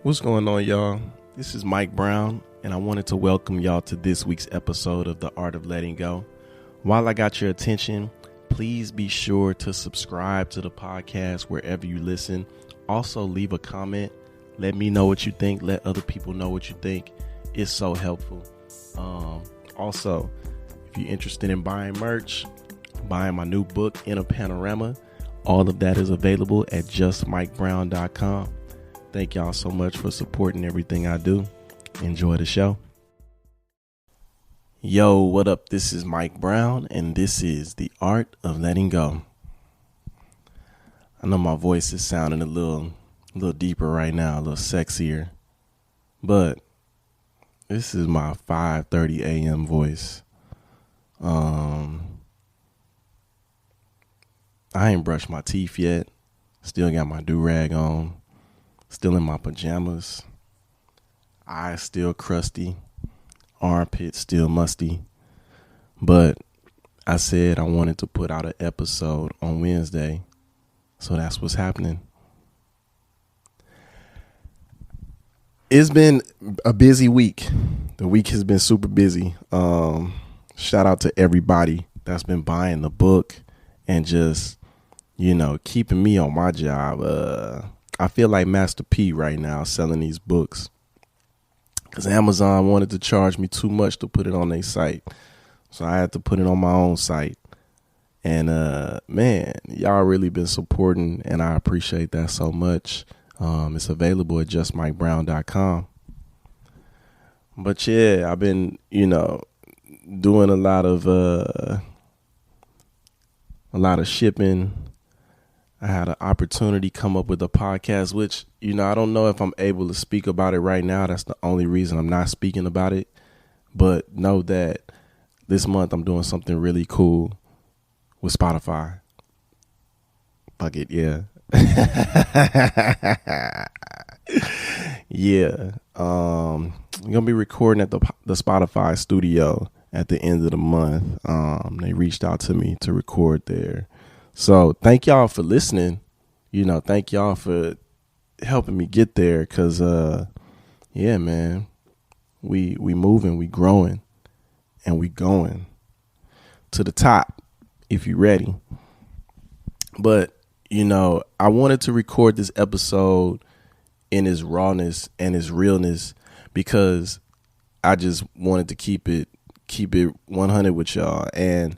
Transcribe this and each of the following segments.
What's going on, y'all? This is Mike Brown, and I wanted to welcome y'all to this week's episode of The Art of Letting Go. While I got your attention, please be sure to subscribe to the podcast wherever you listen. Also, leave a comment. Let me know what you think. Let other people know what you think. It's so helpful. Also, if you're interested in buying merch, buying my new book, In a Panorama, all of that is available at justmikebrown.com. Thank y'all so much for supporting everything I do. Enjoy the show. Yo, what up? This is Mike Brown, and this is The Art of Letting Go. I know my voice is sounding a little deeper right now, a little sexier, but this is my 5:30 a.m. voice. I ain't brushed my teeth yet. Still got my do-rag on. Still in my pajamas. Eyes still crusty. Armpits still musty. But I said I wanted to put out an episode on Wednesday. So that's what's happening. It's been a busy week. The week has been super busy. Shout out to everybody that's been buying the book and just, keeping me on my job. I feel like Master P right now selling these books because Amazon wanted to charge me too much to put it on their site. So I had to put it on my own site. And, man, y'all really been supporting, and I appreciate that so much. It's available at justmikebrown.com. But, yeah, I've been, doing a lot of shipping. I had an opportunity come up with a podcast, which, I don't know if I'm able to speak about it right now. That's the only reason I'm not speaking about it. But know that this month I'm doing something really cool with Spotify. Fuck it, yeah. Yeah. I'm going to be recording at the Spotify studio at the end of the month. They reached out to me to record there. So thank y'all for listening. Thank y'all for helping me get there. Cause, yeah, man, we moving, we growing, and we going to the top if you're ready. But, I wanted to record this episode in its rawness and its realness because I just wanted to keep it 100 with y'all. And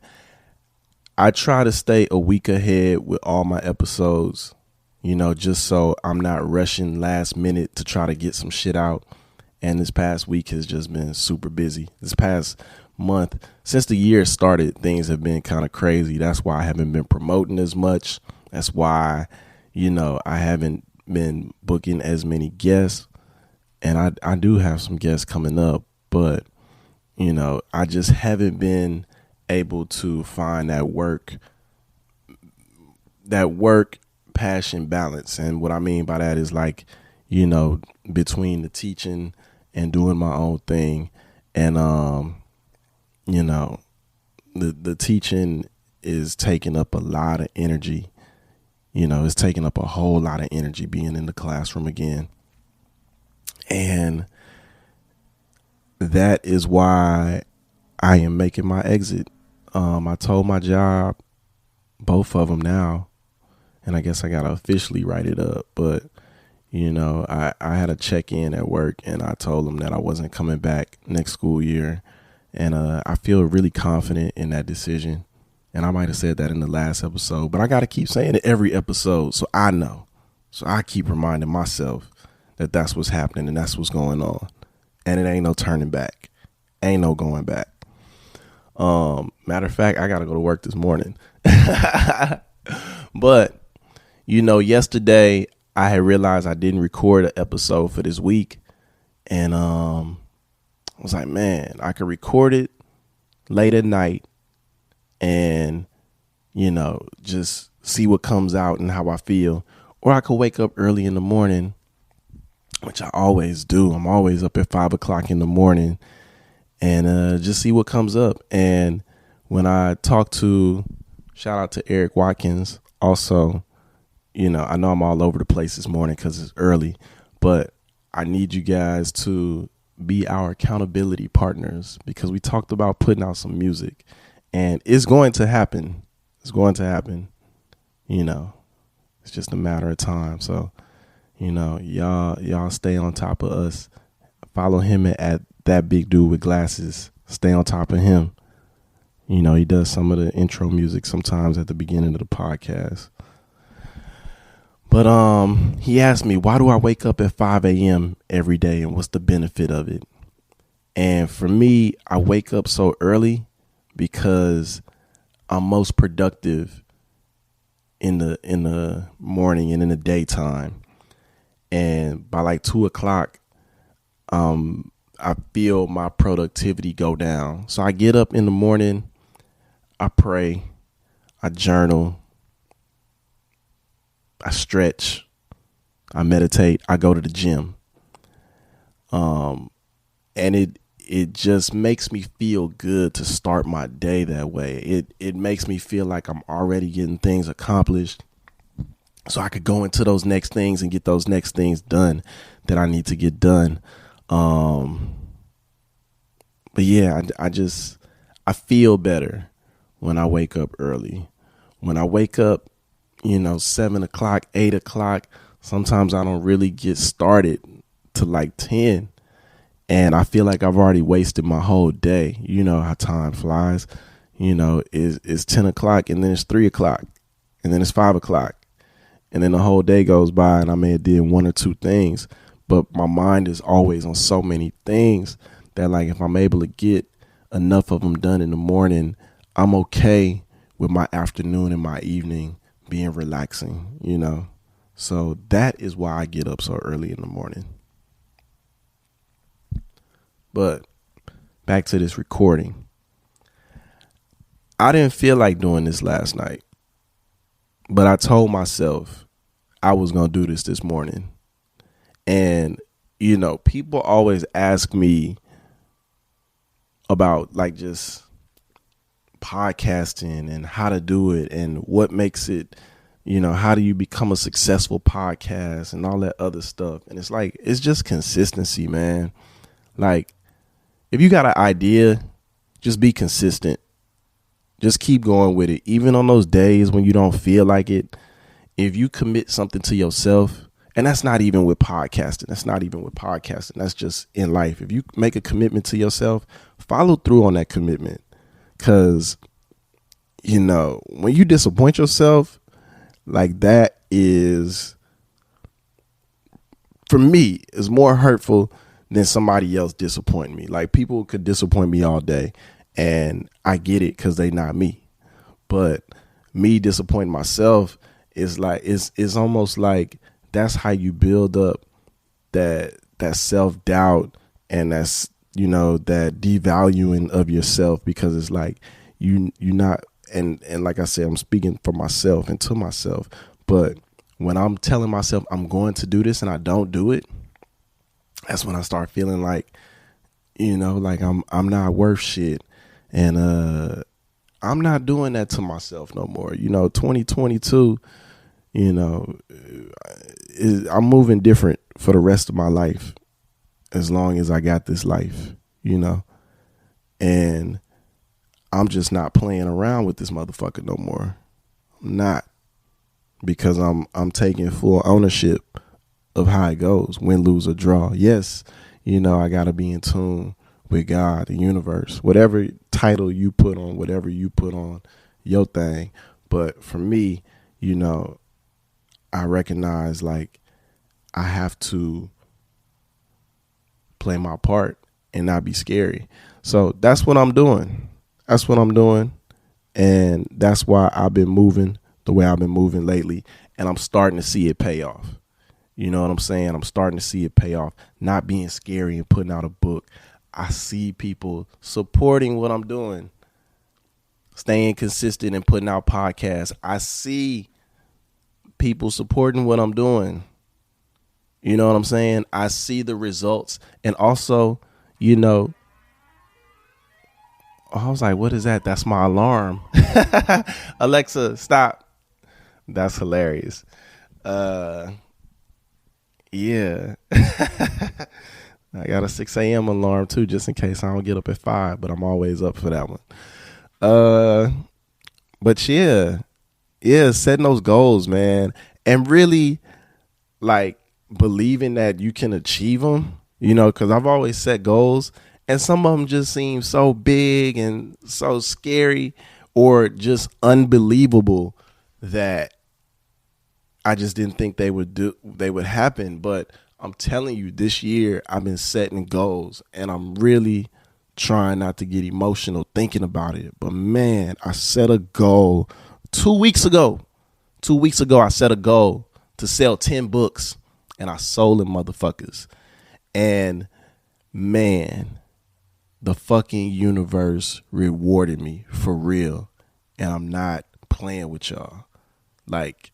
I try to stay a week ahead with all my episodes, just so I'm not rushing last minute to try to get some shit out. And this past week has just been super busy. This past month, since the year started, things have been kind of crazy. That's why I haven't been promoting as much. That's why, I haven't been booking as many guests. And I do have some guests coming up, but, I just haven't been able to find that work passion balance. And what I mean by that is like, between the teaching and doing my own thing. And, the teaching is taking up a lot of energy. It's taking up a whole lot of energy being in the classroom again. And that is why I am making my exit. I told my job, both of them now, and I guess I got to officially write it up. But, I had a check-in at work, and I told them that I wasn't coming back next school year. And I feel really confident in that decision. And I might have said that in the last episode, but I got to keep saying it every episode so I know. So I keep reminding myself that that's what's happening and that's what's going on. And it ain't no turning back. Ain't no going back. Matter of fact, I got to go to work this morning. But, yesterday I had realized I didn't record an episode for this week. And I was like, man, I could record it late at night and, just see what comes out and how I feel. Or I could wake up early in the morning, which I always do. I'm always up at 5 o'clock in the morning and just see what comes up. And when I talk to, shout out to Eric Watkins, also, I know I'm all over the place this morning because it's early, but I need you guys to be our accountability partners, because we talked about putting out some music, and it's going to happen. It's going to happen. It's just a matter of time. So, y'all stay on top of us. Follow him at that big dude with glasses. Stay on top of him. He does some of the intro music sometimes at the beginning of the podcast. But he asked me, why do I wake up at 5 a.m. every day, and what's the benefit of it? And for me, I wake up so early because I'm most productive in the morning and in the daytime. And by like 2:00, I feel my productivity go down. So I get up in the morning, I pray, I journal, I stretch, I meditate, I go to the gym. And it just makes me feel good to start my day that way. It makes me feel like I'm already getting things accomplished, so I could go into those next things and get those next things done that I need to get done. But yeah, I feel better when I wake up early. When I wake up, 7:00, 8:00, sometimes I don't really get started to like 10. And I feel like I've already wasted my whole day. You know how time flies. It's 10:00, and then it's 3:00, and then it's 5:00. And then the whole day goes by, and I may have did one or two things. But my mind is always on so many things that, like, if I'm able to get enough of them done in the morning, I'm okay with my afternoon and my evening being relaxing, So that is why I get up so early in the morning. But back to this recording. I didn't feel like doing this last night, but I told myself I was going to do this morning. And, people always ask me about like just podcasting and how to do it and what makes it, how do you become a successful podcast and all that other stuff. And it's like, it's just consistency, man. Like, if you got an idea, just be consistent. Just keep going with it. Even on those days when you don't feel like it, if you commit something to yourself, and that's not even with podcasting. That's just in life. If you make a commitment to yourself, follow through on that commitment. Because, when you disappoint yourself, like that is, for me, is more hurtful than somebody else disappointing me. Like, people could disappoint me all day, and I get it because they not me. But me disappointing myself is like, it's almost like that's how you build up that self-doubt, and that's, that devaluing of yourself, because it's like you not, and like I said, I'm speaking for myself and to myself. But when I'm telling myself I'm going to do this and I don't do it, that's when I start feeling like, like I'm not worth shit. And I'm not doing that to myself no more. 2022, I'm moving different for the rest of my life, as long as I got this life, and I'm just not playing around with this motherfucker no more. I'm not, because I'm taking full ownership of how it goes, win, lose, or draw. Yes, I got to be in tune with God, the universe, whatever title you put on, whatever you put on your thing. But for me, I recognize, like, I have to play my part and not be scary. So that's what I'm doing. And that's why I've been moving the way I've been moving lately. And I'm starting to see it pay off. You know what I'm saying? I'm starting to see it pay off. Not being scary and putting out a book. I see people supporting what I'm doing. Staying consistent and putting out podcasts. I see people supporting what I'm doing. You know what I'm saying? I see the results. And also, I was like, what is that? That's my alarm. Alexa, stop. That's hilarious. Yeah. I got a 6 a.m. alarm too, just in case I don't get up at 5, but I'm always up for that one. But yeah, setting those goals, man, and really like believing that you can achieve them, because I've always set goals and some of them just seem so big and so scary or just unbelievable that I just didn't think they would happen. But I'm telling you, this year I've been setting goals and I'm really trying not to get emotional thinking about it. But man, I set a goal 2 weeks ago. 2 weeks ago, I set a goal to sell 10 books and I sold them motherfuckers. And man, the fucking universe rewarded me for real. And I'm not playing with y'all. Like,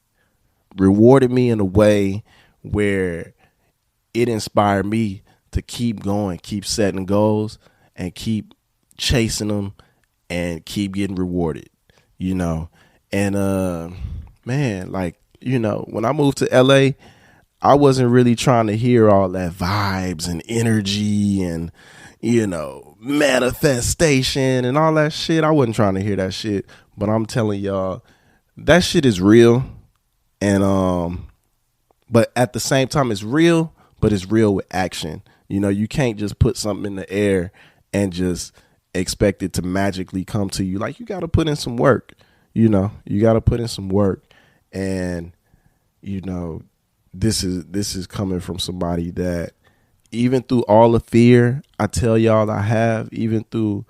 rewarded me in a way where it inspired me to keep going, keep setting goals and keep chasing them and keep getting rewarded, and man, like, when I moved to LA, I wasn't really trying to hear all that vibes and energy and manifestation and all that shit. I wasn't trying to hear that shit, but I'm telling y'all, that shit is real. And but at the same time, it's real, but it's real with action. You can't just put something in the air and just expect it to magically come to you. Like, you got to put in some work. You got to put in some work. And this is coming from somebody that even through all the fear I tell y'all I have, even through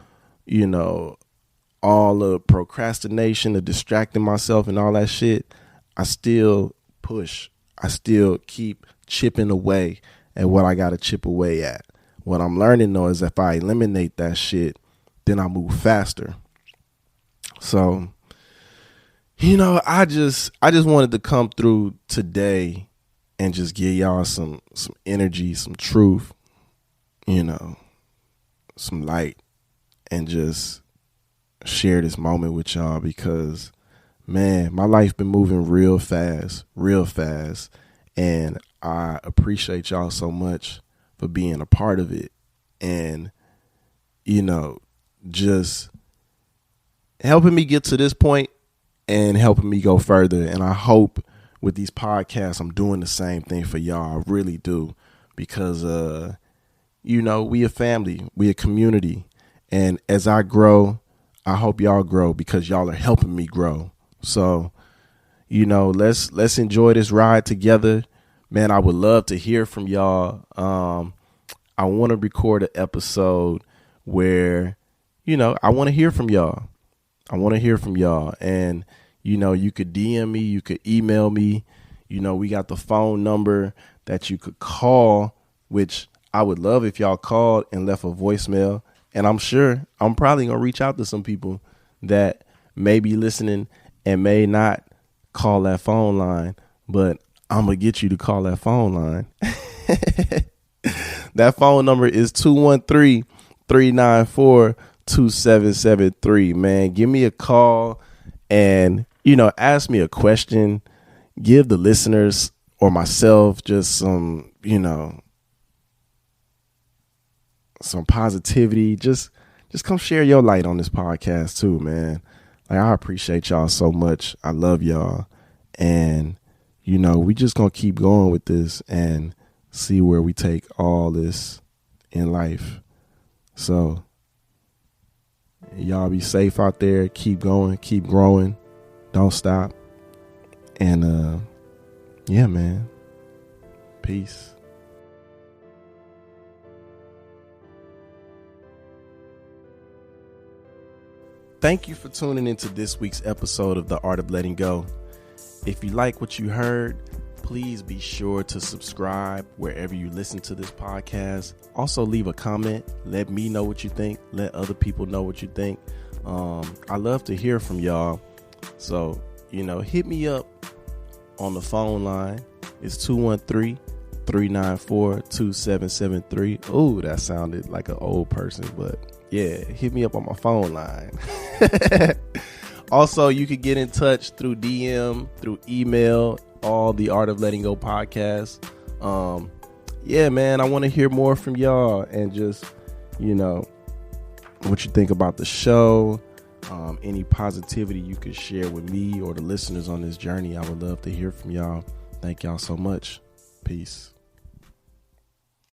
all the procrastination, the distracting myself and all that shit, I still push. I still keep chipping away at what I got to chip away at. What I'm learning, though, is if I eliminate that shit, then I move faster. So, I just wanted to come through today and just give y'all some energy, some truth, some light, and just share this moment with y'all because, man, my life been moving real fast, and I appreciate y'all so much for being a part of it and, just helping me get to this point and helping me go further. And I hope with these podcasts, I'm doing the same thing for y'all. I really do, because, we a family, we a community. And as I grow, I hope y'all grow because y'all are helping me grow. So, let's enjoy this ride together. Man, I would love to hear from y'all. I want to record an episode where, I want to hear from y'all. And, you could DM me, you could email me. We got the phone number that you could call, which I would love if y'all called and left a voicemail. And I'm probably going to reach out to some people that may be listening and may not call that phone line, but I'm going to get you to call that phone line. That phone number is 213-394-2773. Man, give me a call and, ask me a question. Give the listeners or myself just some, some positivity. Just come share your light on this podcast too, man. Like, I appreciate y'all so much. I love y'all. And, we just going to keep going with this and see where we take all this in life. So y'all be safe out there. Keep going, keep growing. Don't stop. And, yeah, man. Peace. Thank you for tuning into this week's episode of The Art of Letting Go. If you like what you heard, please be sure to subscribe wherever you listen to this podcast. Also, leave a comment. Let me know what you think. Let other people know what you think. I love to hear from y'all. So, hit me up on the phone line. It's 213-394-2773. Oh, that sounded like an old person, but yeah, hit me up on my phone line. Also, you could get in touch through DM, through email, all the Art of Letting Go podcast. yeah, man, I want to hear more from y'all, and just, what you think about the show. Any positivity you could share with me or the listeners on this journey. I would love to hear from y'all. Thank y'all so much. Peace.